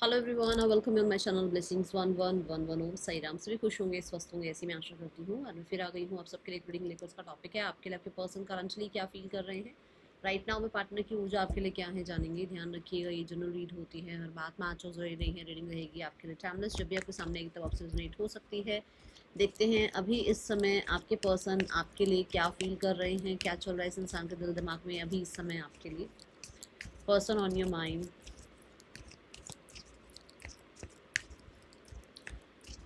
Hello everyone और welcome on my channel blessings 1111 ओम साई राम। सभी खुश होंगे, स्वस्थ होंगे, ऐसी मैं आशा करती हूँ। और मैं फिर आ गई हूँ आप सबके लिए एक रीडिंग लेकर। उसका टॉपिक है आपके लिए आपके पर्सन करंटली क्या फील कर रहे हैं राइट नाउ में, पार्टनर की ऊर्जा आपके लिए क्या है जानेंगे। ध्यान रखिएगा, ये जनरल रीड होती है, हर बात मैच हो रही है, रीडिंग रहेगी आपके लिए टाइमलेस। जब भी आपके सामने एक तब आपसे रेजोनेट हो सकती है। देखते हैं अभी इस समय आपके पर्सन आपके लिए क्या फील कर रहे हैं, क्या चल रहा है इस इंसान के दिल दिमाग में अभी इस समय आपके लिए। Person on your mind,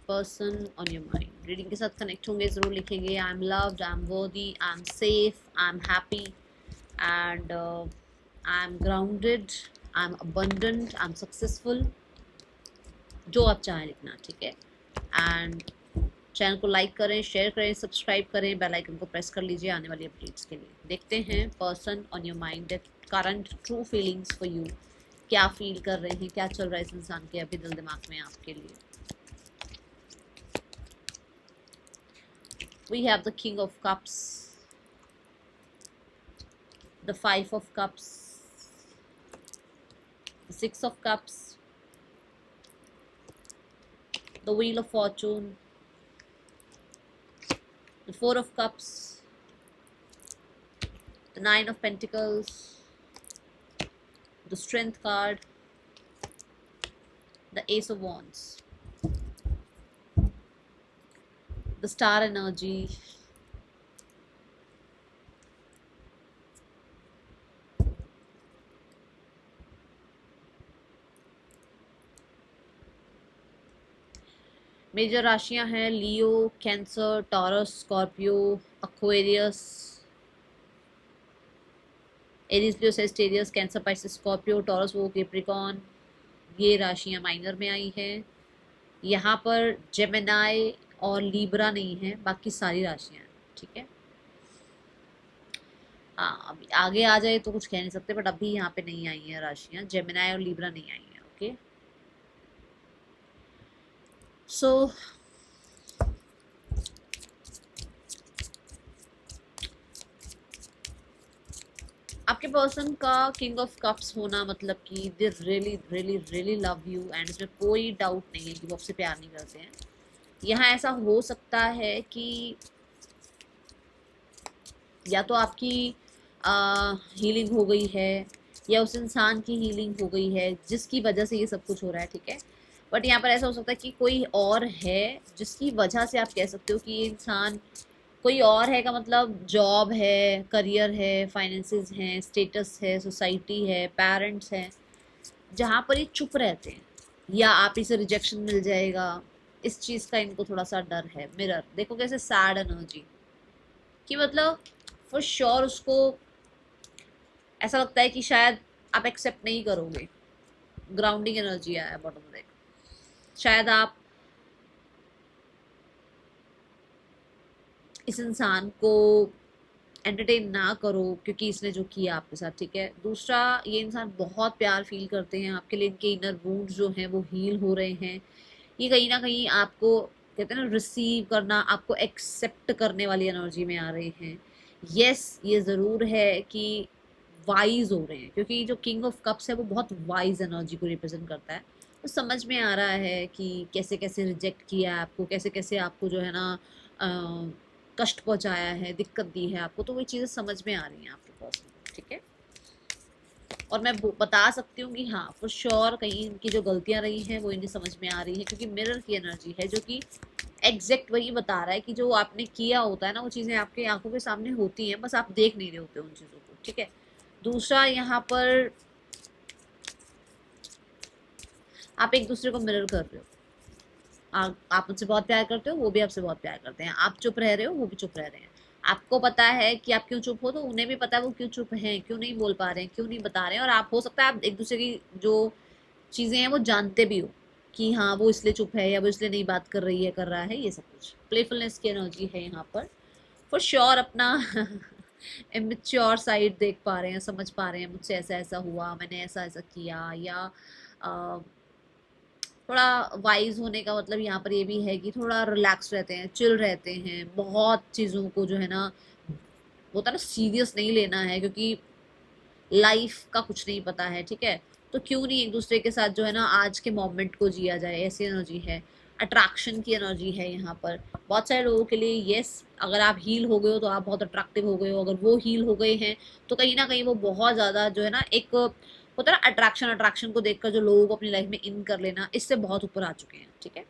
person on your mind. Reading के साथ कनेक्ट होंगे, जरूर लिखेंगे I am loved, I am वर्दी, I am safe, I am happy and I am grounded, I am abundant, I am successful. जो आप चाहें लिखना, ठीक है। एंड चैनल को लाइक करें, शेयर करें, सब्सक्राइब करें, बेल आइकन को प्रेस कर लीजिए आने वाली अपडेट्स के लिए। देखते हैं person on your mind that current true feelings for you, क्या फील कर रहे हैं, क्या चल रहा है इस इंसान के अभी दिल दिमाग में आपके लिए। We have the King of Cups, the Five of Cups, the Six of Cups, the Wheel of Fortune, the Four of Cups, the Nine of Pentacles, the Strength card, the Ace of Wands, the Star energy, major राशियां हैं Leo, Cancer, Taurus, Scorpio, Aquarius, Aries, Leo, Sagittarius, Cancer, Pisces, Scorpio, Taurus, वो Capricorn. ये राशियां minor में आई हैं। यहाँ पर Gemini और लीब्रा नहीं है, बाकी सारी राशियां हैं, ठीक है। हाँ, अभी आगे आ जाए तो कुछ कह नहीं सकते, बट अभी यहाँ पे नहीं आई हैं राशियां, जेमिनाई और लीब्रा नहीं आई हैं। ओके, सो आपके पर्सन का किंग ऑफ कप्स होना मतलब कि they really really really love you, and इसमें कोई डाउट नहीं है कि वो आपसे प्यार नहीं करते हैं। यहाँ ऐसा हो सकता है कि या तो आपकी हीलिंग हो गई है, या उस इंसान की हीलिंग हो गई है जिसकी वजह से ये सब कुछ हो रहा है, ठीक है। बट यहाँ पर ऐसा हो सकता है कि कोई और है जिसकी वजह से आप कह सकते हो कि ये इंसान कोई और है। का मतलब जॉब है, करियर है, फाइनेंसेस हैं, स्टेटस है, सोसाइटी है, पेरेंट्स हैं, जहाँ पर ये चुप रहते हैं, या आप इसे रिजेक्शन मिल जाएगा, इस चीज़ का इनको थोड़ा सा डर है। मिरर देखो कैसे सैड एनर्जी कि मतलब फॉर श्योर उसको ऐसा लगता है कि शायद आप एक्सेप्ट नहीं करोगे। ग्राउंडिंग एनर्जी आया है बॉटम में, शायद आप इस इंसान को एंटरटेन ना करो क्योंकि इसने जो किया आपके साथ, ठीक है। दूसरा, ये इंसान बहुत प्यार फील करते हैं आपके लिए, इनके इनर वुंड जो हैं वो हील हो रहे हैं। ये कहीं ना कहीं आपको कहते हैं ना रिसीव करना, आपको एक्सेप्ट करने वाली एनर्जी में आ रहे हैं। यस, ये ज़रूर है कि वाइज हो रहे हैं, क्योंकि जो किंग ऑफ कप्स है वो बहुत वाइज एनर्जी को रिप्रेजेंट करता है। तो समझ में आ रहा है कि कैसे कैसे रिजेक्ट किया है आपको, कैसे कैसे आपको जो है ना कष्ट पहुंचाया है, दिक्कत दी है आपको, तो वो चीज़ें समझ में आ रही हैं आपके पर्सन को, ठीक है। और मैं बता सकती हूँ कि हाँ फॉर श्योर कहीं इनकी जो गलतियाँ रही हैं वो इन्हें समझ में आ रही है, क्योंकि मिरर की एनर्जी है जो कि एग्जैक्ट वही बता रहा है कि जो आपने किया होता है ना वो चीज़ें आपके आंखों के सामने होती हैं, बस आप देख नहीं रहे होते उन चीज़ों को, ठीक है। दूसरा, यहाँ पर आप एक दूसरे को मिरर कर रहे हो। आप मुझसे बहुत प्यार करते हो, वो भी आपसे बहुत प्यार करते हैं। आप चुप रह रहे हो, वो भी चुप रह रहे हैं। आपको पता है कि आप क्यों चुप हो, तो उन्हें भी पता है वो क्यों चुप हैं, क्यों नहीं बोल पा रहे हैं, क्यों नहीं बता रहे हैं। और आप हो सकता है आप एक दूसरे की जो चीज़ें हैं वो जानते भी हो कि हाँ वो इसलिए चुप है, या वो इसलिए नहीं बात कर रही है, कर रहा है, ये सब कुछ प्लेफुलनेस की एनर्जी है यहाँ पर। फॉर श्योर अपना इमेच्योर साइड देख पा रहे हैं, समझ पा रहे हैं मुझसे ऐसा ऐसा हुआ, मैंने ऐसा ऐसा किया, या थोड़ा वाइज होने का मतलब यहाँ पर ये भी है कि थोड़ा रिलैक्स रहते हैं, चिल रहते हैं, बहुत चीज़ों को जो है ना होता है ना सीरियस नहीं लेना है, क्योंकि लाइफ का कुछ नहीं पता है, ठीक है। तो तो क्यों नहीं एक दूसरे के साथ जो है ना आज के मोमेंट को जिया जाए, ऐसी एनर्जी है। अट्रैक्शन की एनर्जी है यहाँ पर बहुत सारे लोगों के लिए। यस, अगर आप हील हो गए हो तो आप बहुत अट्रैक्टिव हो गए हो, अगर वो हील हो गए हैं तो कहीं ना कहीं वो बहुत ज़्यादा जो है ना एक होता है ना अट्रैक्शन, अट्रैक्शन को देखकर जो लोगों को अपनी लाइफ में इन कर लेना, इससे बहुत ऊपर आ चुके हैं। ठीक है,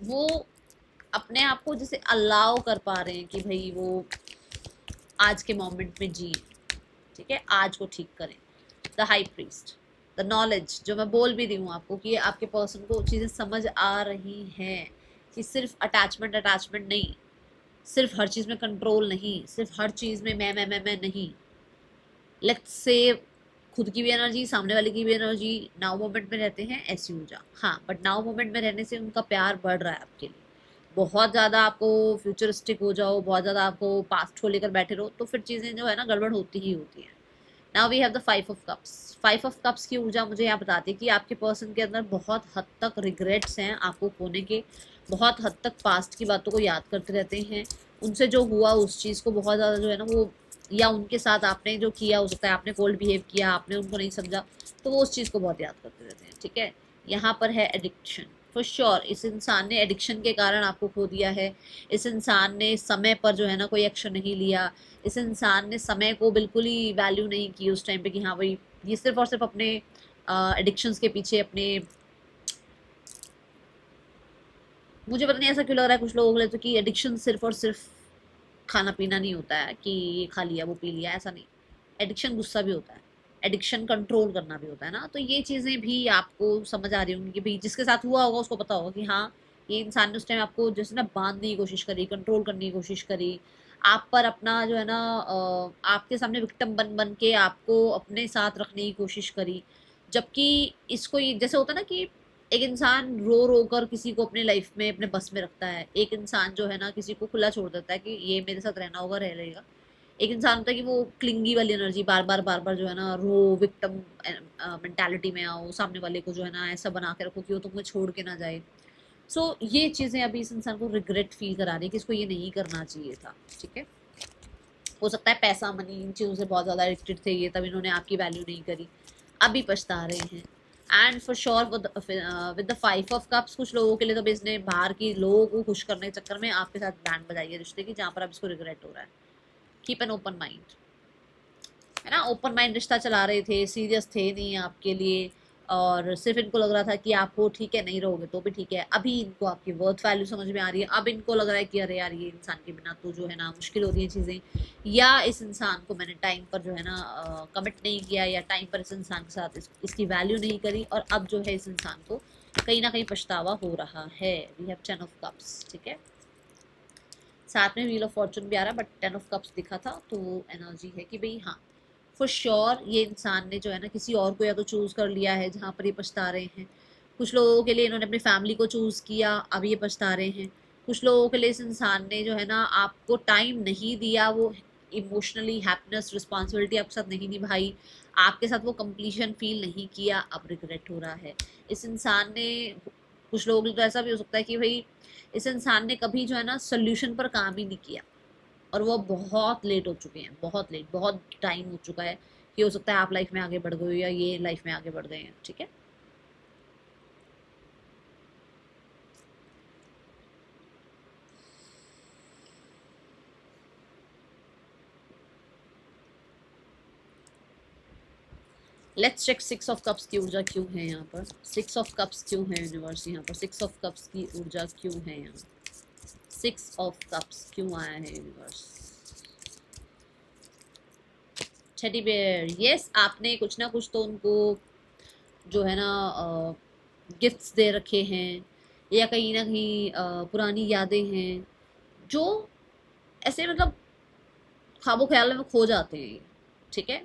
वो अपने आप को जैसे अलाउ कर पा रहे हैं कि भाई वो आज के मोमेंट में जिए। ठीक है, आज को ठीक करें। The high priest, the knowledge, जो मैं बोल भी रही हूँ आपको कि आपके पर्सन को चीज़ें समझ आ रही हैं कि सिर्फ अटैचमेंट अटैचमेंट नहीं, सिर्फ हर चीज़ में कंट्रोल नहीं, सिर्फ हर चीज़ में मैं नहीं। लेट्स से खुद की भी एनर्जी, सामने वाले की भी एनर्जी, नाउ मोमेंट में रहते हैं, ऐसी ऊर्जा। हाँ, बट नाउ मोमेंट में रहने से उनका प्यार बढ़ रहा है आपके लिए। बहुत ज़्यादा आपको फ्यूचरिस्टिक हो जाओ, बहुत ज़्यादा आपको पास्ट को लेकर बैठे रहो, तो फिर चीज़ें जो है ना गड़बड़ होती ही होती हैं। Now we have the 5 of cups. 5 of cups की ऊर्जा मुझे यहाँ बताती है कि आपके पर्सन के अंदर बहुत हद तक रिग्रेट्स हैं आपको खोने के, बहुत हद तक पास्ट की बातों को याद करते रहते हैं। उनसे जो हुआ उस चीज़ को बहुत ज़्यादा जो है ना वो, या उनके साथ आपने जो किया, हो सकता है आपने कोल्ड बिहेव किया, आपने उनको नहीं समझा, तो वो उस चीज़ को बहुत याद करते रहते हैं। ठीक है, यहाँ पर है एडिक्शन। फॉर श्योर इस इंसान ने एडिक्शन के कारण आपको खो दिया है। इस इंसान ने समय पर जो है ना कोई एक्शन नहीं लिया। इस इंसान ने समय को बिल्कुल ही वैल्यू नहीं की उस टाइम पे कि हाँ भाई ये सिर्फ और सिर्फ अपने एडिक्शंस के पीछे अपने, मुझे पता नहीं ऐसा क्यों लग रहा है कुछ लोगों को तो कि एडिक्शन सिर्फ और सिर्फ खाना पीना नहीं होता है कि ये खा लिया वो पी लिया, ऐसा नहीं। एडिक्शन गुस्सा भी होता है, एडिक्शन कंट्रोल करना भी होता है ना। तो ये चीज़ें भी आपको समझ आ रही होंगी कि भाई जिसके साथ हुआ होगा उसको पता होगा कि हाँ ये इंसान ने उस टाइम आपको जैसे ना बांधने की कोशिश करी, कंट्रोल करने की कोशिश करी, आप पर अपना जो है ना आपके सामने विक्टिम बन बन के आपको अपने साथ रखने की कोशिश करी। जबकि इसको ये जैसे होता है ना कि एक इंसान रो रो कर किसी को अपने लाइफ में अपने बस में रखता है, एक इंसान जो है ना किसी को खुला छोड़ देता है कि ये मेरे साथ रहना होगा, रह लेगा। एक इंसान होता है कि वो क्लिंगी वाली एनर्जी, बार बार जो है ना रो, विक्टिम मेंटालिटी में आओ, सामने वाले को जो है ना ऐसा बना के रखो कि वो तुमको छोड़ के ना जाए। सो ये चीज़ें अभी इस इंसान को रिग्रेट फील करा रही है कि इसको ये नहीं करना चाहिए था। ठीक है, हो सकता है पैसा मनी इन चीज़ों से बहुत ज़्यादा एडिक्टेड थे ये, तब इन्होंने आपकी वैल्यू नहीं करी, अभी पछता रहे हैं। And for sure with the 5 of cups कुछ लोगों के लिए तो इसने बाहर की लोगों को खुश करने के चक्कर में आपके साथ बैंड बजाई है रिश्ते की, जहाँ पर अब इसको रिग्रेट हो रहा है। कीप एन ओपन माइंड, है ना, ओपन माइंड रिश्ता चला रहे थे, सीरियस थे नहीं आपके लिए, और सिर्फ इनको लग रहा था कि आप हो ठीक है, नहीं रहोगे तो भी ठीक है। अभी इनको आपकी वर्थ वैल्यू समझ में आ रही है, अब इनको लग रहा है कि अरे यार ये इंसान के बिना तो जो है ना मुश्किल होती है चीज़ें, या इस इंसान को मैंने टाइम पर जो है ना कमिट नहीं किया, या टाइम पर इस इंसान के साथ इसकी वैल्यू नहीं करी, और अब जो है इस इंसान को कहीं ना कहीं पछतावा हो रहा है। We have 10 of cups. ठीक है, साथ में व्हील ऑफ फॉर्चून भी आ रहा है, बट 10 ऑफ कप्स दिखा था, तो एनर्जी है कि भाई हाँ फॉर श्योर ये इंसान ने जो है ना किसी और को या तो चूज़ कर लिया है जहाँ पर ये पछता रहे हैं। कुछ लोगों के लिए इन्होंने अपनी फैमिली को चूज़ किया, अब ये पछता रहे हैं। कुछ लोगों के लिए इस इंसान ने जो है ना आपको टाइम नहीं दिया, वो इमोशनली हैप्पीनेस रिस्पॉन्सिबिलिटी आपके साथ नहीं निभाई, आपके साथ वो कंप्लीशन फील नहीं किया, अब रिग्रेट हो रहा है इस इंसान ने। कुछ लोगों के लिए तो ऐसा भी हो सकता है कि भाई इस इंसान ने कभी जो है ना सोल्यूशन पर काम ही नहीं किया, और वो बहुत लेट हो चुके हैं, बहुत लेट, बहुत टाइम हो चुका है कि हो सकता है आप लाइफ में आगे बढ़ गए हो या ये लाइफ में आगे बढ़ गए हैं। ठीक है, लेट्स चेक 6 ऑफ कप्स की ऊर्जा क्यों है यहाँ पर। 6 ऑफ कप्स क्यों है यूनिवर्स यहाँ पर, 6 ऑफ कप्स की ऊर्जा क्यों है यहाँ, 6 ऑफ कप्स क्यों आया है यूनिवर्स। टेडी बेयर, यस, आपने कुछ ना कुछ तो उनको जो है ना गिफ्ट्स दे रखे हैं, या कहीं ना कहीं पुरानी यादें हैं जो ऐसे मतलब ख्वाबो ख्याल में खो जाते हैं। ठीक है,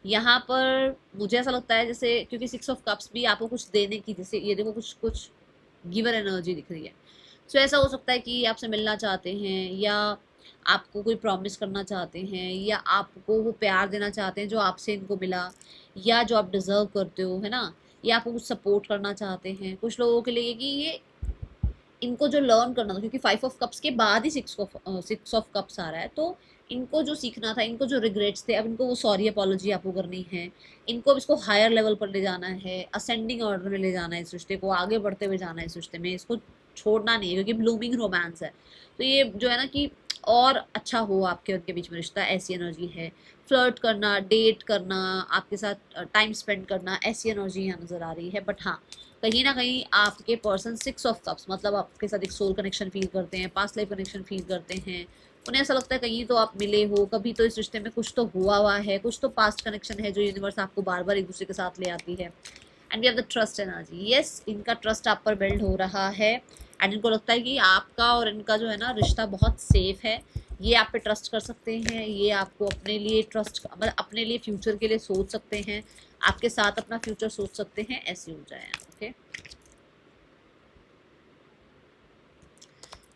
यहाँ पर मुझे ऐसा लगता है जैसे क्योंकि 6 ऑफ कप्स भी आपको कुछ देने की, जैसे ये देखो कुछ कुछ गिवर एनर्जी दिख रही है। सो ऐसा हो सकता है कि आपसे मिलना चाहते हैं, या आपको कोई प्रॉमिस करना चाहते हैं, या आपको वो प्यार देना चाहते हैं जो आपसे इनको मिला, या जो आप डिजर्व करते हो, है ना, या आपको कुछ सपोर्ट करना चाहते हैं। कुछ लोगों के लिए कि इनको जो लर्न करना था, क्योंकि 5 ऑफ कप्स के बाद ही 6 ऑफ कप्स आ रहा है, तो इनको जो सीखना था, इनको जो रिग्रेट्स थे, अब इनको वो सॉरी अपॉलॉजी आपको करनी है, इनको अब इसको हायर लेवल पर ले जाना है, असेंडिंग ऑर्डर में ले जाना है, इस रिश्ते को आगे बढ़ते हुए जाना है, इस रिश्ते में इसको छोड़ना नहीं है, क्योंकि ब्लूमिंग रोमांस है। तो ये जो है ना कि और अच्छा हो आपके उनके बीच में रिश्ता, ऐसी एनर्जी है। फ्लर्ट करना, डेट करना, आपके साथ टाइम स्पेंड करना, ऐसी एनर्जी यहाँ नजर आ रही है। बट हाँ, कहीं ना कहीं आपके पर्सन 6 ऑफ कप्स, मतलब आपके साथ एक सोल कनेक्शन फील करते हैं, पास्ट लाइफ कनेक्शन फील करते हैं। उन्हें ऐसा लगता है कहीं तो आप मिले हो, कभी तो इस रिश्ते में कुछ तो हुआ है, कुछ तो पास्ट कनेक्शन है जो यूनिवर्स आपको बार बार एक दूसरे के साथ ले आती है। And we have the trust energy. Yes, इनका ट्रस्ट आप पर बिल्ड हो रहा है एंड इनको लगता है कि आपका और इनका जो है ना रिश्ता बहुत सेफ है। ये आप पे ट्रस्ट कर सकते हैं, ये आपको अपने लिए ट्रस्ट, मतलब अपने लिए फ्यूचर के लिए सोच सकते हैं, आपके साथ अपना फ्यूचर सोच सकते हैं, ऐसी ऊर्जा है। ओके,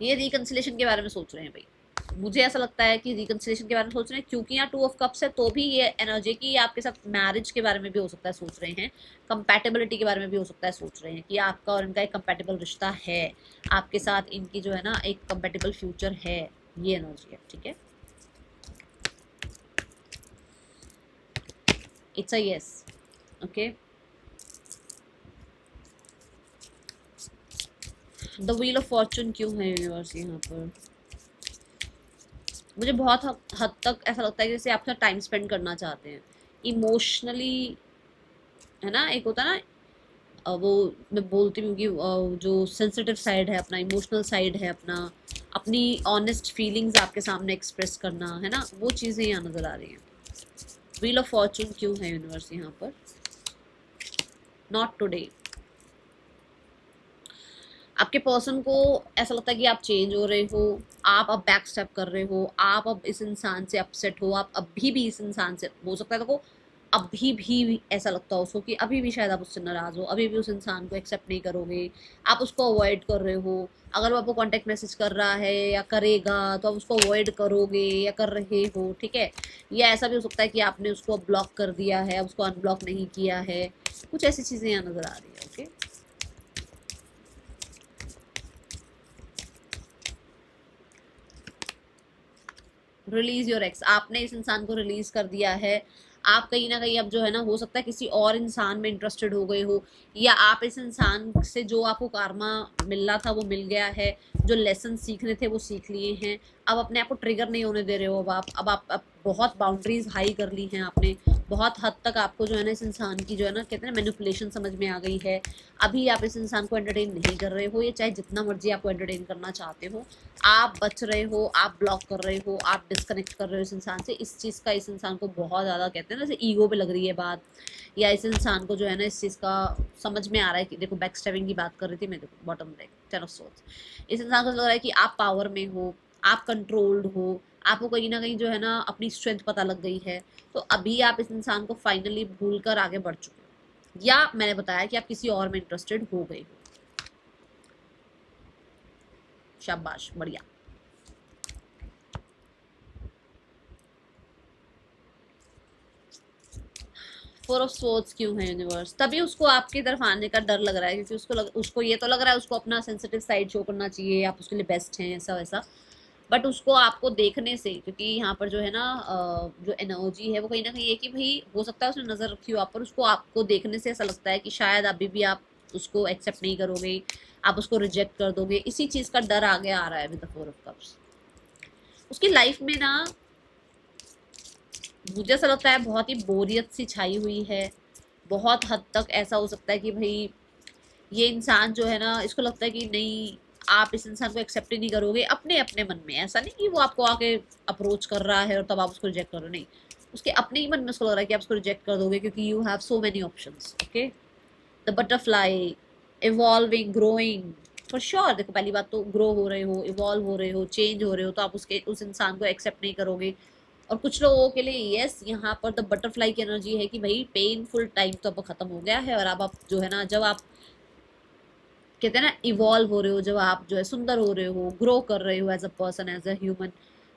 ये रिकंसिलेशन के बारे में सोच रहे हैं भाई। मुझे ऐसा लगता है कि रिकंसिलेशन के बारे में सोच रहे हैं, क्योंकि यहाँ 2 ऑफ कप्स है, तो भी ये एनर्जी की आपके साथ मैरिज के बारे में भी हो सकता है सोच रहे हैं, कंपैटिबिलिटी के बारे में भी हो सकता है सोच रहे हैं कि आपका और इनका एक कंपैटिबल रिश्ता है, आपके साथ इनकी जो है ना एक कंपैटिबल फ्यूचर है, ये एनर्जी है। ठीक है, it's a yes. Okay, the wheel of Fortune क्यों है यूनिवर्स यहाँ पर? मुझे बहुत हद तक ऐसा लगता है कि जैसे आप साथ टाइम स्पेंड करना चाहते हैं इमोशनली, है ना, एक होता है ना, वो मैं बोलती हूँ कि जो सेंसिटिव साइड है अपना, इमोशनल साइड है अपना, अपनी ऑनेस्ट फीलिंग्स आपके सामने एक्सप्रेस करना, है ना, वो चीज़ें यहाँ नज़र आ रही हैं। व्हील ऑफ फॉर्चून क्यों है यूनिवर्स यहाँ पर? Not today. आपके पर्सन को ऐसा लगता है कि आप चेंज हो रहे हो, आप अब बैक स्टेप कर रहे हो, आप अब इस इंसान से अपसेट हो, आप अभी भी इस इंसान से, हो सकता है देखो अभी भी ऐसा लगता हो उसको कि अभी भी शायद आप उससे नाराज हो, अभी भी उस इंसान को एक्सेप्ट नहीं करोगे, आप उसको अवॉइड कर रहे हो। अगर वो आपको कॉन्टेक्ट मैसेज कर रहा है या करेगा तो आप उसको अवॉइड करोगे या कर रहे हो। ठीक है, या ऐसा भी हो सकता है कि आपने उसको ब्लॉक कर दिया है, उसको अनब्लॉक नहीं किया है, कुछ ऐसी चीज़ें यहाँ नज़र आ रही है। ओके, रिलीज योर एक्स, आपने इस इंसान को रिलीज कर दिया है। आप कहीं ना कहीं अब जो है ना, हो सकता है किसी और इंसान में इंटरेस्टेड हो गए हो, या आप इस इंसान से जो आपको कारमा मिलना था वो मिल गया है, जो लेसन सीखने थे वो सीख लिए हैं। अब अपने आप को ट्रिगर नहीं होने दे रहे हो। अब बहुत बाउंड्रीज हाई कर ली हैं आपने, बहुत हद तक आपको जो है ना इस इंसान की जो है ना कहते हैं मैनिपुलेशन समझ में आ गई है। अभी आप इस इंसान को एंटरटेन नहीं कर रहे हो, ये चाहे जितना मर्जी आपको एंटरटेन करना चाहते हो, आप बच रहे हो, आप ब्लॉक कर रहे हो, आप डिस्कनेक्ट कर रहे हो इस इंसान से। इस चीज़ का इस इंसान को बहुत ज़्यादा कहते हैं ना, जैसे ईगो पे लग रही है बात, या इस इंसान को जो है ना इस चीज़ का समझ में आ रहा है कि देखो बैक स्टेपिंग की बात कर रही थी मैं, देखो बॉटम डेक 10 ऑफ सोर्ड्स, इस इंसान को लग रहा है कि आप पावर में हो, आप कंट्रोल्ड हो, आपको कहीं ना कहीं जो है ना अपनी स्ट्रेंथ पता लग गई है। तो अभी आप इस इंसान को फाइनली भूल कर आगे बढ़ चुके हो, या मैंने बताया कि आप किसी और में इंटरेस्टेड हो गए हो। शाबाश, बढ़िया। 4 ऑफ सोर्ड्स क्यों है यूनिवर्स? तभी उसको आपकी तरफ आने का डर लग रहा है, क्योंकि उसको ये तो लग रहा है उसको अपना सेंसिटिव साइड शो करना चाहिए, आप उसके लिए बेस्ट हैं, ऐसा वैसा। बट उसको आपको देखने से, क्योंकि यहाँ पर जो है ना जो एनर्जी है वो कहीं ना कहीं ये कि भाई हो सकता है उसने नज़र रखी हो आप पर, उसको आपको देखने से ऐसा लगता है कि शायद अभी भी आप उसको एक्सेप्ट नहीं करोगे, आप उसको रिजेक्ट कर दोगे। इसी चीज़ का डर आगे आ रहा है विद द 4 ऑफ कप्स। उसकी लाइफ में ना मुझे ऐसा लगता है बहुत ही बोरियत सी छाई हुई है। बहुत हद तक ऐसा हो सकता है कि भाई ये इंसान जो है ना, इसको लगता है कि नहीं, आप इस इंसान को एक्सेप्ट ही नहीं करोगे अपने अपने मन में। ऐसा नहीं कि वो आपको आके अप्रोच कर रहा है और तब आप उसको रिजेक्ट करो, नहीं, उसके अपने ही मन में उसको लग रहा है कि आप उसको रिजेक्ट कर दोगे, क्योंकि you have so many options. Okay, the butterfly, evolving, growing, for sure. देखो पहली बात तो ग्रो हो रहे हो, इवॉल्व हो रहे हो, चेंज हो रहे हो, तो आप उसके उस इंसान को एक्सेप्ट नहीं करोगे। और कुछ लोगों के लिए यस, यहाँ पर द बटरफ्लाई की एनर्जी है कि भाई पेनफुल टाइम तो अब खत्म हो गया है, और अब आप जो है ना, जब आप कहते हैं ना इवॉल्व हो रहे हो, जब आप जो है सुंदर हो रहे हो, ग्रो कर रहे हो as a person, as a human,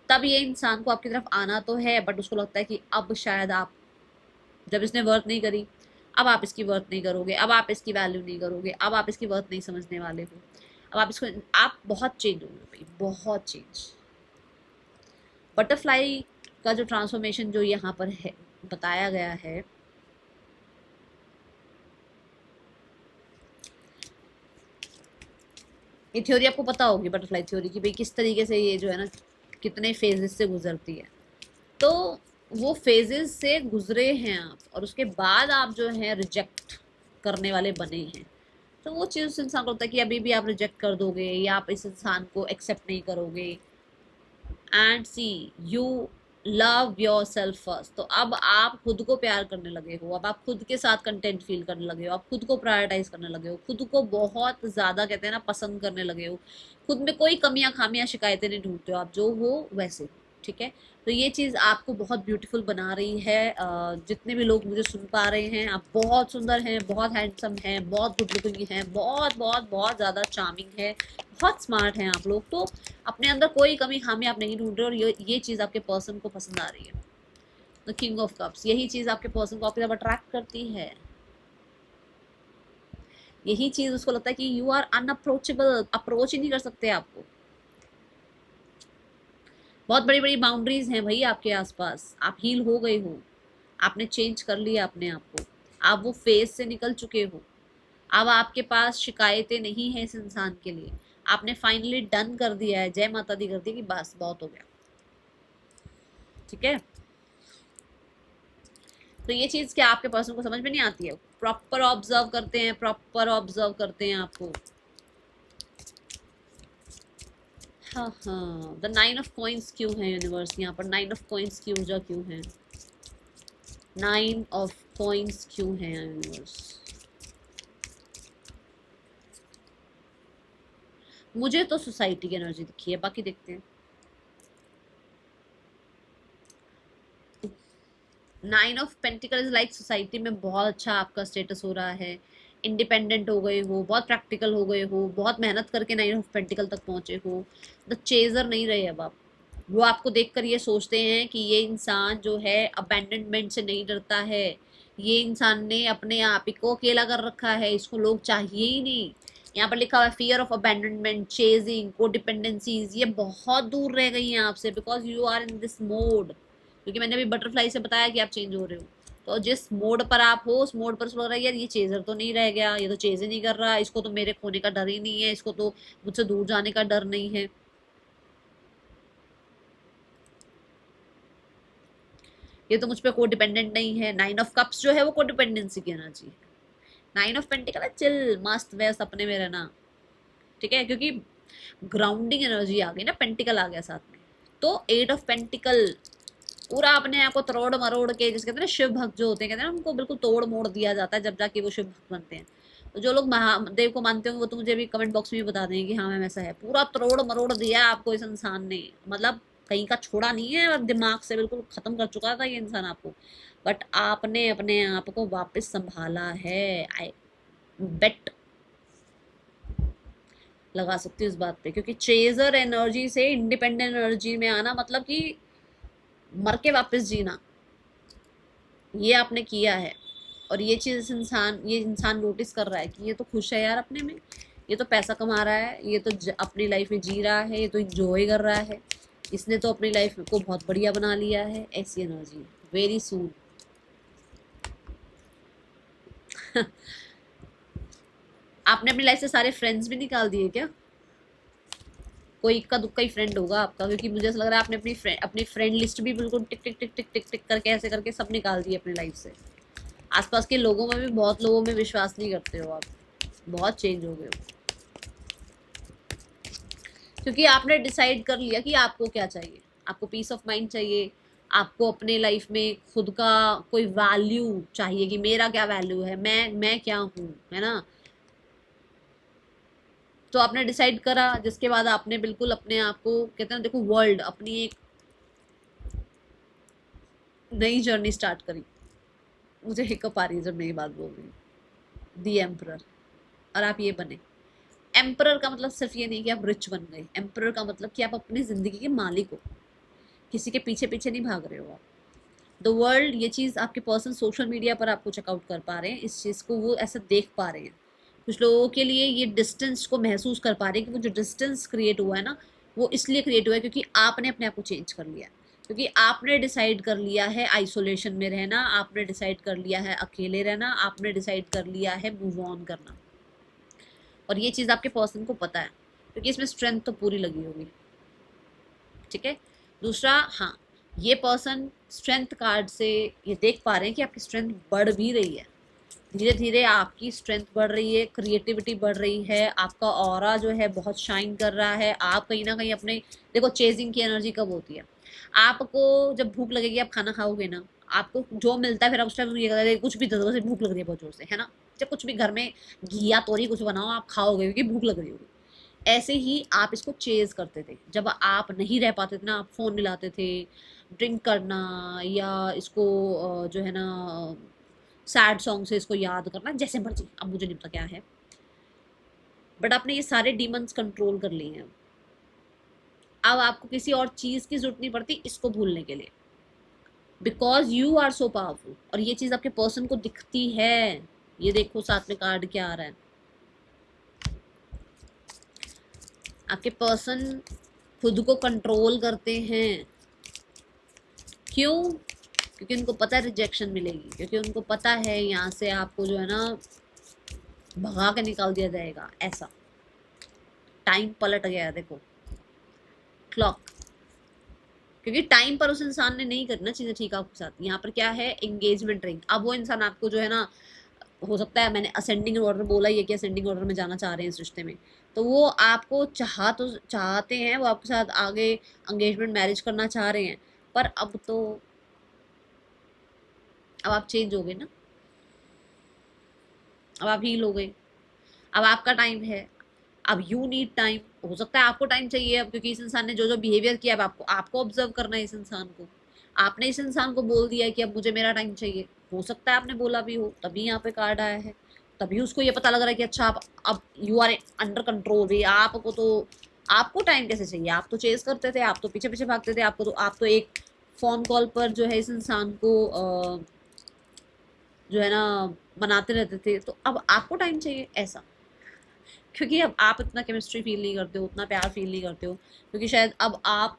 तब ये इंसान को आपकी तरफ आना तो है, बट उसको लगता है कि अब शायद आप, जब इसने वर्थ नहीं करी, अब आप इसकी वर्थ नहीं करोगे, अब आप इसकी वैल्यू नहीं करोगे, अब आप इसकी वर्थ नहीं समझने वाले हो। अब आप इसको, आप बहुत चेंज हो गए भाई, बहुत चेंज। बटरफ्लाई का जो ट्रांसफॉर्मेशन जो यहाँ पर है बताया गया है, ये थ्योरी आपको पता होगी बटरफ्लाई थ्योरी की, भाई किस तरीके से ये जो है ना कितने फेजेस से गुजरती है। तो वो फेजेस से गुजरे हैं आप, और उसके बाद आप जो है रिजेक्ट करने वाले बने हैं। तो वो चीज़ उस इंसान को लगता है कि अभी भी आप रिजेक्ट कर दोगे या आप इस इंसान को एक्सेप्ट नहीं करोगे। And see you love yourself first. तो अब आप खुद को प्यार करने लगे हो, अब आप खुद के साथ कंटेंट फील करने लगे हो, आप खुद को प्रायोरिटाइज करने लगे हो, खुद को बहुत ज़्यादा कहते हैं ना पसंद करने लगे हो, खुद में कोई कमियां खामियां शिकायतें नहीं ढूंढते हो, आप जो हो वैसे। ठीक है, तो ये चीज़ आपको बहुत ब्यूटीफुल बना रही है। जितने भी लोग मुझे सुन पा रहे हैं, आप बहुत सुंदर हैं, बहुत हैंडसम हैं, बहुत गुड लुकिंग हैं, बहुत बहुत बहुत ज़्यादा चार्मिंग है, बहुत स्मार्ट हैं आप लोग। तो अपने अंदर कोई कमी खामी आप नहीं ढूंढ रहे, और ये चीज़ आपके पर्सन को पसंद आ रही है। द किंग ऑफ कप्स, यही चीज़ आपके पर्सन को आपकी तरफ अट्रैक्ट करती है। यही चीज़ उसको लगता है कि यू आर अनअप्रोचेबल, अप्रोच ही नहीं कर सकते आपको। बहुत बड़ी बड़ी बाउंड्रीज हैं भाई आपके आसपास, आप हील हो गए हो, आपने चेंज कर लिया अपने आप को, आप वो फेज से निकल चुके हो। अब आपके पास शिकायतें नहीं है इस इंसान के लिए, आपने फाइनली डन कर दिया है, जय माता दी कर दी कि बस बहुत हो गया। ठीक है, तो ये चीज क्या आपके पर्सन को समझ में नहीं आती है? प्रॉपर ऑब्जर्व करते हैं, प्रॉपर ऑब्जर्व करते हैं आपको। हाँ हाँ, द 9 ऑफ कॉइंस क्यों है यूनिवर्स यहाँ पर? 9 ऑफ कॉइंस की ऊर्जा क्यों है? 9 ऑफ कॉइंस क्यों है यूनिवर्स? मुझे तो सोसाइटी की एनर्जी दिखी है, बाकी देखते हैं। 9 ऑफ पेंटिकल्स लाइक सोसाइटी में बहुत अच्छा आपका स्टेटस हो रहा है, इंडिपेंडेंट हो गए हो, बहुत प्रैक्टिकल हो गए हो, बहुत मेहनत करके 9 ऑफ पेंटिकल तक पहुंचे हो। द चेजर नहीं रहे अब आप। वो आपको देखकर ये सोचते हैं कि ये इंसान जो है अबैंडनमेंट से नहीं डरता है, ये इंसान ने अपने आप ही को अकेला कर रखा है, इसको लोग चाहिए ही नहीं। यहाँ पर लिखा हुआ है fear of abandonment, chasing, codependencies, ये बहुत दूर रह गई हैं आपसे, because you are in this mode. क्योंकि मैंने अभी बटरफ्लाई से बताया कि आप चेंज हो रहे हो, तो जिस मोड पर आप हो उस मोड पर लग रहा है यार ये चेजर तो नहीं रह गया, ये तो चेज ही नहीं कर रहा, इसको तो मेरे खोने का डर ही नहीं है, इसको तो मुझसे दूर जाने का डर नहीं है। ये तो मुझ पर को डिपेंडेंट नहीं है। 9 ऑफ कप्स जो है वो को डिपेंडेंसी की एनर्जी है। 9 ऑफ पेंटिकल है चिल मस्त वैस अपने में रहना। ठीक है, क्योंकि ग्राउंडिंग एनर्जी आ गई ना, पेंटिकल आ गया साथ में। तो 8 ऑफ पेंटिकल पूरा अपने आप को तोड़ मरोड़ के, जिसके कहते हैं ना शिव भक्त जो होते हैं, कहते हैं ना उनको बिल्कुल तोड़ मोड़ दिया जाता है जब जाके वो शिव भक्त बनते हैं। तो जो लोग महादेव को मानते होंगे वो तो मुझे अभी कमेंट बॉक्स में भी बता देंगे कि हाँ मैम ऐसा है। पूरा तोड़ मरोड़ दिया आपको इस इंसान ने, मतलब कहीं का छोड़ा नहीं है, और दिमाग से बिल्कुल खत्म कर चुका था ये इंसान आपको। बट आपने अपने आप को वापस संभाला है। आई बेट लगा सकती हूँ इस बात पे, क्योंकि चेजर एनर्जी से इंडिपेंडेंट एनर्जी में आना मतलब कि मर के वापस जीना, ये आपने किया है। और ये चीज़ ये इंसान नोटिस कर रहा है कि ये तो खुश है यार अपने में, ये तो पैसा कमा रहा है, ये तो अपनी लाइफ में जी रहा है, ये तो इंजॉय कर रहा है, इसने तो अपनी लाइफ को बहुत बढ़िया बना लिया है। ऐसी एनर्जी वेरी सून। आपने अपनी लाइफ से सारे फ्रेंड्स भी निकाल दिए क्या? कोई इक्का दुक्का ही फ्रेंड होगा आपका, क्योंकि मुझे ऐसा लग रहा है आपने अपनी फ्रेंड लिस्ट भी बिल्कुल टिक टिक टिक टिक टिक टिक करके ऐसे करके सब निकाल दिए अपनी लाइफ से। आसपास के लोगों में भी बहुत लोगों में विश्वास नहीं करते हो आप, बहुत चेंज हो गए हो, क्योंकि आपने डिसाइड कर लिया कि आपको क्या चाहिए। आपको पीस ऑफ माइंड चाहिए, आपको अपने लाइफ में खुद का कोई वैल्यू चाहिए कि मेरा क्या वैल्यू है, मैं क्या हूँ, है ना। तो आपने डिसाइड करा, जिसके बाद आपने बिल्कुल अपने आप को कहते हैं देखो वर्ल्ड अपनी एक नई जर्नी स्टार्ट करी। मुझे हिकअप आ रही है जब मैं ये बात बोल रही हूँ। दी एम्परर, और आप ये बने। एम्परर का मतलब सिर्फ ये नहीं कि आप रिच बन गए, एम्परर का मतलब कि आप अपनी जिंदगी के मालिक हो, किसी के पीछे पीछे नहीं भाग रहे हो आप। द वर्ल्ड, ये चीज़ आपके पर्सन सोशल मीडिया पर आपको चेकआउट कर पा रहे हैं, इस चीज़ को वो ऐसा देख पा रहे हैं कुछ लोगों के लिए ये डिस्टेंस को महसूस कर पा रहे हैं कि वो जो डिस्टेंस क्रिएट हुआ है ना, वो इसलिए क्रिएट हुआ है क्योंकि आपने अपने आप को चेंज कर लिया, क्योंकि आपने डिसाइड कर लिया है आइसोलेशन में रहना, आपने डिसाइड कर लिया है अकेले रहना, आपने डिसाइड कर लिया है मूव ऑन करना। और ये चीज़ आपके पर्सन को पता है, क्योंकि इसमें स्ट्रेंथ तो पूरी लगी होगी। ठीक है। दूसरा, हाँ, ये पर्सन स्ट्रेंथ कार्ड से ये देख पा रहे हैं कि आपकी स्ट्रेंथ बढ़ भी रही है, धीरे धीरे आपकी स्ट्रेंथ बढ़ रही है, क्रिएटिविटी बढ़ रही है, आपका ऑरा जो है बहुत शाइन कर रहा है। आप कहीं ना कहीं अपने, देखो चेजिंग की एनर्जी कब होती है, आपको जब भूख लगेगी आप खाना खाओगे ना, आपको जो मिलता है फिर आप उस टाइम ये कहते कुछ भी दे दो, भूख लग रही है बहुत जोर से, है ना। जब कुछ भी घर में घी या तोरी कुछ बनाओ आप खाओगे क्योंकि भूख लग रही होगी। ऐसे ही आप इसको चेज करते थे, जब आप नहीं रह पाते थे ना, आप फोन मिलाते थे, ड्रिंक करना, या इसको जो है ना सैड सॉन्ग से इसको याद करना, जैसे मर्जी, अब मुझे नहीं पता क्या है, बट आपने ये सारे डीमंस कंट्रोल कर लिए हैं। अब आपको किसी और चीज की जरूरत नहीं पड़ती इसको भूलने के लिए, because you are so powerful. और ये चीज आपके पर्सन को दिखती है। ये देखो साथ में कार्ड क्या आ रहा है, आपके पर्सन खुद को कंट्रोल करते हैं। क्यों? क्योंकि उनको पता है रिजेक्शन मिलेगी, क्योंकि उनको पता है यहाँ से आपको जो है ना भगा के निकाल दिया जाएगा। ऐसा टाइम पलट गया, देखो क्लॉक, क्योंकि टाइम पर उस इंसान ने नहीं करना चीजें ठीक आपके साथ। यहाँ पर क्या है, एंगेजमेंट रिंग। अब वो इंसान आपको जो है ना, हो सकता है मैंने असेंडिंग ऑर्डर बोला ही है कि असेंडिंग ऑर्डर में जाना चाह रहे हैं इस रिश्ते में, तो वो आपको तो चाहते हैं, वो आपके साथ आगे एंगेजमेंट मैरिज करना चाह रहे हैं, पर अब आप चेंज हो गए ना, अब आप हील हो गए, अब आपका टाइम है। अब यू नीड टाइम, हो सकता है आपको टाइम चाहिए अब, क्योंकि इस इंसान ने जो जो बिहेवियर किया, अब आपको ऑब्जर्व करना है इस इंसान को। आपने इस इंसान को बोल दिया है कि अब मुझे मेरा टाइम चाहिए, हो सकता है आपने बोला भी हो, तभी यहाँ पे कार्ड आया है, तभी उसको ये पता लग रहा है कि अच्छा आप अब यू आर अंडर कंट्रोल भी। आपको टाइम कैसे चाहिए, आप तो चेज करते थे, आप तो पीछे पीछे भागते थे, आप तो एक फोन कॉल पर जो है इस इंसान को जो है ना मनाते रहते थे, तो अब आपको टाइम चाहिए ऐसा। क्योंकि अब आप इतना केमिस्ट्री फील नहीं करते हो, उतना प्यार फील नहीं करते हो, क्योंकि शायद अब आप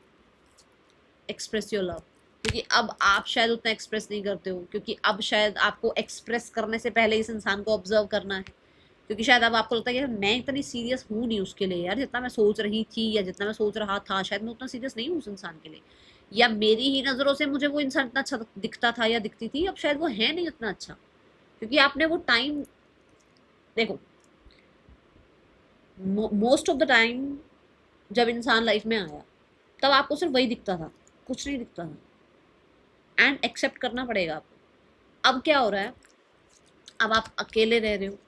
एक्सप्रेस योर लव, क्योंकि अब आप शायद उतना एक्सप्रेस नहीं करते हो, क्योंकि अब शायद आपको एक्सप्रेस करने से पहले इस इंसान को ऑब्जर्व करना है, क्योंकि शायद अब आपको लगता है कि मैं इतनी सीरियस हूँ नहीं उसके लिए यार, जितना मैं सोच रही थी या जितना मैं सोच रहा था, शायद मैं उतना सीरियस नहीं हूँ उस इंसान के लिए, या मेरी ही नज़रों से मुझे वो इंसान इतना अच्छा दिखता था या दिखती थी, अब शायद वो है नहीं उतना अच्छा, क्योंकि आपने वो टाइम, देखो मोस्ट ऑफ द टाइम जब इंसान लाइफ में आया तब आपको सिर्फ वही दिखता था, कुछ नहीं दिखता था, एंड एक्सेप्ट करना पड़ेगा आपको। अब क्या हो रहा है, अब आप अकेले रह रहे हो,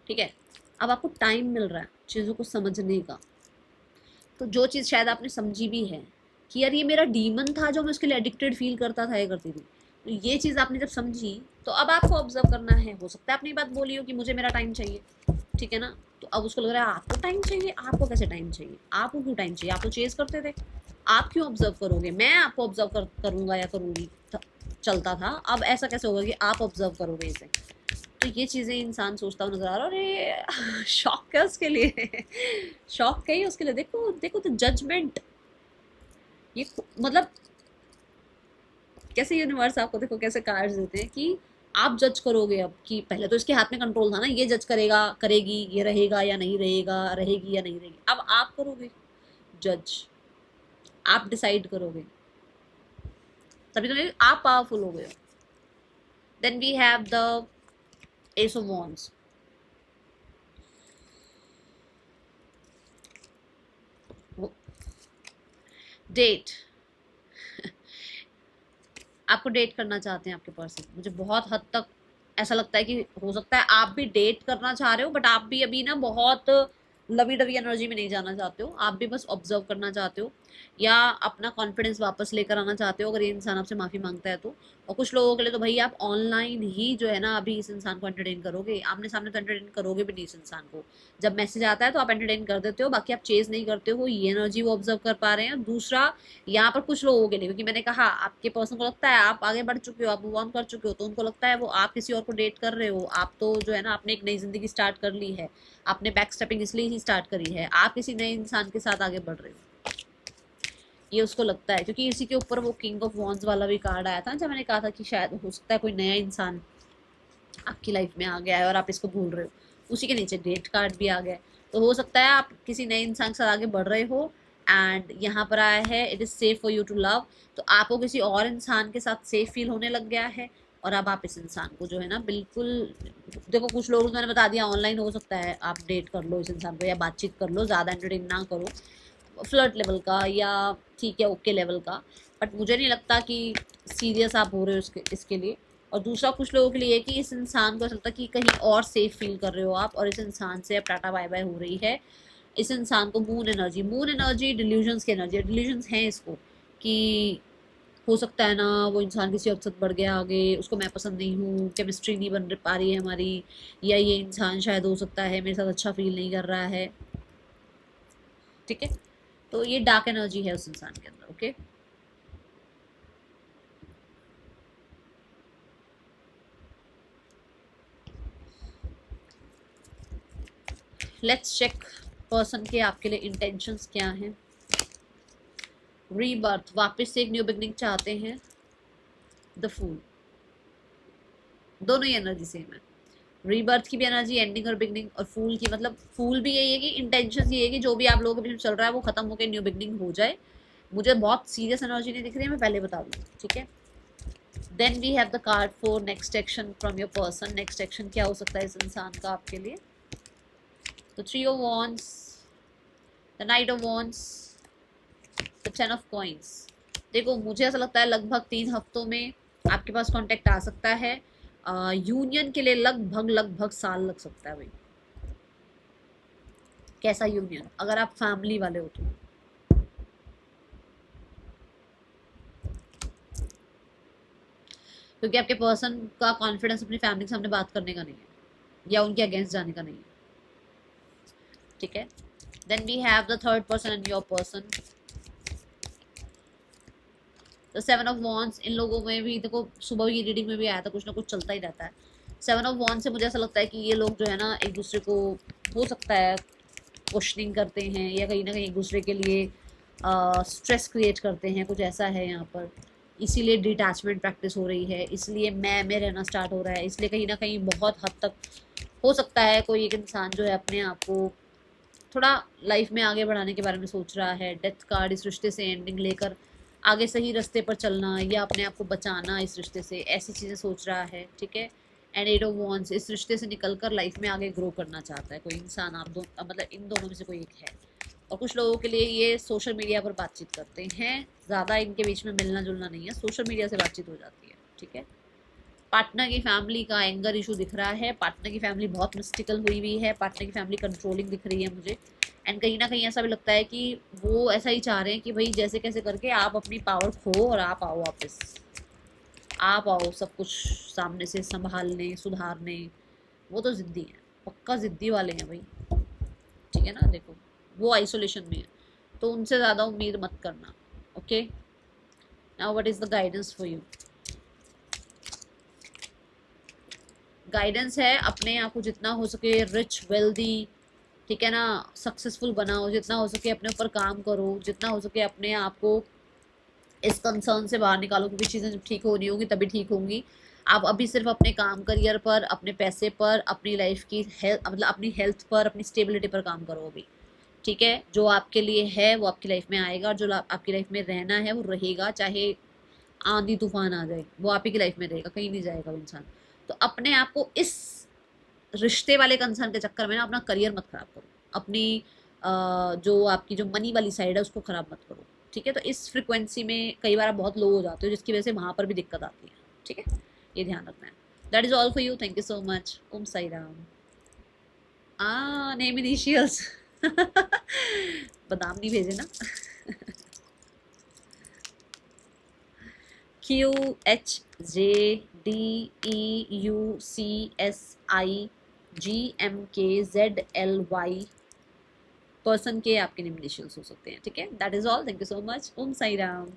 ठीक है, अब आपको टाइम मिल रहा है चीज़ों को समझने का। तो जो चीज़ शायद आपने समझी भी है कि यार ये मेरा डीमन था जो मैं उसके लिए एडिक्टेड फील करता था, ये करती थी, तो ये चीज़ आपने जब समझी तो अब आपको ऑब्जर्व करना है। हो सकता है आपने ये बात बोली हो कि मुझे मेरा टाइम चाहिए, ठीक है ना, तो अब उसको लग रहा है आपको टाइम चाहिए। आपको कैसे टाइम चाहिए, आपको क्यों टाइम चाहिए, आप तो चेज करते थे, आप क्यों ऑब्जर्व करोगे, मैं आपको ऑब्जर्व करूंगा या करूंगी, चलता था, अब ऐसा कैसे होगा कि आप ऑब्जर्व करोगे इसे। तो ये चीज़ें इंसान सोचता हुआ नजर आ रहा है। अरे शॉक है उसके लिए, शॉक है उसके लिए। देखो देखो तो जजमेंट, ये मतलब कैसे यूनिवर्स आपको देखो कैसे कार्ड्स देते हैं कि आप जज करोगे अब, कि पहले तो इसके हाथ में कंट्रोल था ना, ये जज करेगा, करेगी, ये रहेगा या नहीं रहेगा, रहेगी या नहीं रहेगी, अब आप करोगे जज, आप डिसाइड करोगे, तभी तो आप पावरफुल हो गए हो। Then we have the ace of wands. Date, आपको डेट करना चाहते हैं आपके पर्सन, मुझे बहुत हद तक ऐसा लगता है कि हो सकता है आप भी डेट करना चाह रहे हो, बट आप भी अभी ना बहुत लवी डवी एनर्जी में नहीं जाना चाहते हो, आप भी बस ऑब्जर्व करना चाहते हो या अपना कॉन्फिडेंस वापस लेकर आना चाहते हो अगर ये इंसान आपसे माफ़ी मांगता है तो। और कुछ लोगों के लिए तो भाई आप ऑनलाइन ही जो है ना अभी इस इंसान को एंटरटेन करोगे, आमने सामने तो एंटरटेन करोगे भी नहीं इस इंसान को। जब मैसेज आता है तो आप एंटरटेन कर देते हो, बाकी आप चेज नहीं करते हो, ये एनर्जी वो ऑब्जर्व कर पा रहे हैं। दूसरा, यहाँ पर कुछ लोगों के लिए, क्योंकि मैंने कहा आपके पर्सन को लगता है आप आगे बढ़ चुके हो, आप मूव ऑन कर चुके हो, तो उनको लगता है वो आप किसी और को डेट कर रहे हो, आप तो जो है ना आपने एक नई जिंदगी स्टार्ट कर ली है, आपने बैक स्टेपिंग इसलिए ही स्टार्ट करी है, आप किसी नए इंसान के साथ आगे बढ़ रहे हो, ये उसको लगता है। क्योंकि इसी के ऊपर वो किंग ऑफ वॉन्ड्स वाला भी कार्ड आया था जब मैंने कहा था कि शायद हो सकता है कोई नया इंसान आपकी लाइफ में आ गया है और आप इसको भूल रहे हो, उसी के नीचे डेट कार्ड भी आ गया है। तो हो सकता है आप किसी नए इंसान के साथ आगे बढ़ रहे हो एंड यहाँ पर आया है it is safe for you to love, तो आपको किसी और इंसान के साथ सेफ फील होने लग गया है और अब आप इस इंसान को जो है ना बिल्कुल, देखो कुछ लोग मैंने बता दिया ऑनलाइन हो सकता है आप डेट कर लो इस इंसान को या बातचीत कर लो, ज़्यादा एंटरटेन ना करो, फ्लर्ट लेवल का या ठीक है ओके लेवल का, बट मुझे नहीं लगता कि सीरियस आप हो रहे हो इसके लिए। और दूसरा कुछ लोगों के लिए कि इस इंसान को ऐसा लगता है कि कहीं और सेफ फील कर रहे हो आप और इस इंसान से अब टाटा बाय बाय हो रही है। इस इंसान को मून एनर्जी डिल्यूजन्स की एनर्जी, डिल्यूजन्स हैं इसको कि हो सकता है ना वो इंसान किसी और साथ बढ़ गया आगे, उसको मैं पसंद नहीं हूँ, केमिस्ट्री नहीं बन पा रही है हमारी, या ये इंसान शायद हो सकता है मेरे साथ अच्छा फील नहीं कर रहा है, ठीक है। तो ये डार्क एनर्जी है उस इंसान के अंदर। ओके, लेट्स चेक पर्सन के आपके लिए इंटेंशंस क्या हैं। रीबर्थ, वापस से एक न्यू बिगनिंग चाहते हैं। द फूल, दोनों ही एनर्जी सेम है। रीबर्थ की भी एनर्जी एंडिंग और बिगनिंग, और फूल की मतलब फूल भी यही है कि इंटेंशन ये है कि जो भी आप लोगों के बीच में चल रहा है वो खत्म होकर न्यू बिगनिंग हो जाए। मुझे बहुत सीरियस एनर्जी नहीं दिख रही है, मैं पहले बता दूँ, ठीक है। Then we have the card for next action from your person. Next action क्या हो सकता है इस इंसान का आपके लिए? The three of wands, the knight of wands, the 10 of coins. देखो मुझे ऐसा लगता है लगभग 3 हफ्तों में आपके पास कांटेक्ट आ सकता है। यूनियन के लिए लगभग लगभग साल लग सकता है भाई। कैसा यूनियन? अगर आप फैमिली वाले हो तो क्योंकि आपके पर्सन का कॉन्फिडेंस अपनी फैमिली के सामने बात करने का नहीं है या उनके अगेंस्ट जाने का नहीं है, ठीक है। Then we have the third person and your person, the 7 of wands. इन लोगों में भी देखो सुबह की रीडिंग में भी आया था, कुछ ना कुछ चलता ही रहता है। 7 ऑफ वॉन्ड्स से मुझे ऐसा लगता है कि ये लोग जो है ना एक दूसरे को हो सकता है क्वेश्चनिंग करते हैं या कहीं ना कहीं एक दूसरे के लिए स्ट्रेस क्रिएट करते हैं, कुछ ऐसा है यहाँ पर। इसीलिए डिटैचमेंट प्रैक्टिस हो रही है, इसलिए मैं में रहना स्टार्ट हो रहा है, इसलिए कहीं ना कहीं बहुत हद तक हो सकता है कोई एक इंसान जो है अपने आप को थोड़ा लाइफ में आगे बढ़ाने के बारे में सोच रहा है। डेथ कार्ड, इस रिश्ते से एंडिंग लेकर आगे सही रास्ते पर चलना या अपने आप को बचाना इस रिश्ते से, ऐसी चीज़ें सोच रहा है, ठीक है। एंड 8 ऑफ वॉन्ड्स, इस रिश्ते से निकलकर लाइफ में आगे ग्रो करना चाहता है कोई इंसान, आप दो मतलब इन दोनों में से कोई एक है। और कुछ लोगों के लिए ये सोशल मीडिया पर बातचीत करते हैं, ज़्यादा इनके बीच में मिलना जुलना नहीं है, सोशल मीडिया से बातचीत हो जाती है, ठीक है। पार्टनर की फैमिली का एंगर इशू दिख रहा है, पार्टनर की फैमिली बहुत मिस्टिकल हुई हुई है, पार्टनर की फैमिली कंट्रोलिंग दिख रही है मुझे। एंड कहीं ना कहीं ऐसा भी लगता है कि वो ऐसा ही चाह रहे हैं कि भाई जैसे कैसे करके आप अपनी पावर खो और आप आओ वापस, आप आओ सब कुछ सामने से संभालने सुधारने। वो तो ज़िद्दी है, पक्का ज़िद्दी वाले हैं भाई, ठीक है ना। देखो वो आइसोलेशन में है तो उनसे ज़्यादा उम्मीद मत करना। Okay, now what is the guidance for you? Guidance है अपने आप को जितना हो सके रिच वेल्दी, ठीक है ना, सक्सेसफुल बनाओ, जितना हो सके अपने ऊपर काम करो, जितना हो सके अपने आप को इस कंसर्न से बाहर निकालो, क्योंकि चीज़ें जब ठीक होनी होंगी तभी ठीक होंगी। आप अभी सिर्फ अपने काम करियर पर, अपने पैसे पर, अपनी लाइफ की हेल्थ मतलब अपनी हेल्थ पर, अपनी स्टेबिलिटी पर काम करो अभी, ठीक है। जो आपके लिए है वो आपकी लाइफ में आएगा, और जो आपकी लाइफ में रहना है वो रहेगा, चाहे आंधी तूफान आ जाए वो आप ही की लाइफ में रहेगा, कहीं नहीं जाएगा वो इंसान। तो अपने आप को इस रिश्ते वाले कंसर्न के चक्कर में ना अपना करियर मत खराब करो, अपनी जो आपकी जो मनी वाली साइड है उसको खराब मत करो, ठीक है। तो इस फ्रिक्वेंसी में कई बार आप बहुत लो हो जाते हो जिसकी वजह से वहाँ पर भी दिक्कत आती है, ठीक है। ये ध्यान रखना है। That is all for you, thank you so much. ओम साई राम। नेम इनिशियल्स बादाम नहीं भेजे ना। QHJDEUCSIGMKZLY पर्सन के आपके इनिशियल्स हो सकते हैं। ठीक है, that is all. Thank you so much. ओम साई राम।